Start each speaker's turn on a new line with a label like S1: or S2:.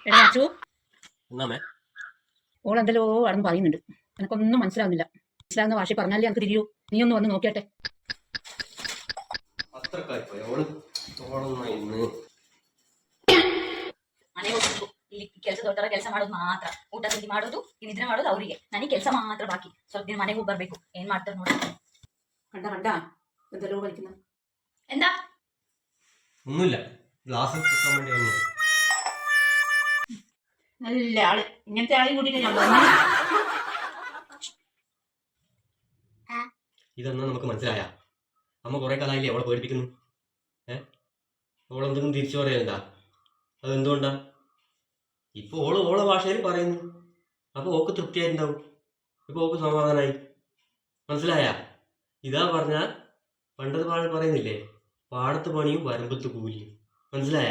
S1: എടാ അച്ചു,
S2: എന്നാമേ
S1: ഓളെന്തല്ലോ ആണെന്ന് പറയുന്നുണ്ട്. എനിക്കൊന്നും മനസ്സിലാവുന്നില്ല. മനസ്സിലാവുന്ന ഭാഷ പറഞ്ഞാലേ എനിക്ക് തിരിയൂ. നീ ഒന്ന് വന്ന് നോക്കിയാട്ടെ.
S2: ಅತ್ರಕ್ಕಾಯ್ತು ಅವಳು ತಗೊಳ್ಳೋಣ ಇನ್ನು
S3: ಮನೆ ಹೋಗ್ಬೇಕು. ಇಲ್ಲಿ ಕೆಲಸ ದೊಡ್ಡವರ ಕೆಲಸ ಮಾಡೋದು ಮಾತ್ರ. ಊಟ ತಿಂಡಿ ಮಾಡೋದು ನಿದ್ರೆ ಮಾಡೋದು ಅವರಿಗೆ. ನನಗೆ ಕೆಲಸ ಮಾತ್ರ ಬಾಕಿ. ಸ್ವಲ್ಪ ದಿನ ಮನೆಗೆ ಹೋಗಿ ಬರ್ಬೇಕು. ಏನ್ ಮಾಡ್ತಾರೆ ನೋಡಿ.
S1: കണ്ട കണ്ട എന്തെല്ലോ കളിക്കുന്ന.
S3: എന്താ
S2: ഒന്നുമില്ല, ഗ്ലാസ് വെക്കാൻ വേണ്ടി വന്നു.
S1: നല്ല ആള്. ഇങ്ങനത്തെ ആളെയും കൂട്ടിട്ട് ഞാൻ വന്നു.
S2: ഇതെന്നാ നമുക്ക് മനസ്സിലായ? അമ്മ കുറെ കാലമായില്ലേ അവളെ പേടിപ്പിക്കുന്നു. അവളെന്തെങ്കിലും തിരിച്ചു പറയുന്നുണ്ടാ? അതെന്തുകൊണ്ടാ? ഇപ്പൊ ഓളെ ഭാഷയിൽ പറയുന്നു. അപ്പൊ ഓക്ക് തൃപ്തിയായിട്ടുണ്ടാവും. ഇപ്പൊ ഓക്ക് സമാധാനായി. മനസ്സിലായ? ഇതാ പറഞ്ഞ പണ്ടത് പറയുന്നില്ലേ, പാടത്ത് പണിയും വരമ്പത്ത് കൂലിയും. മനസ്സിലായ?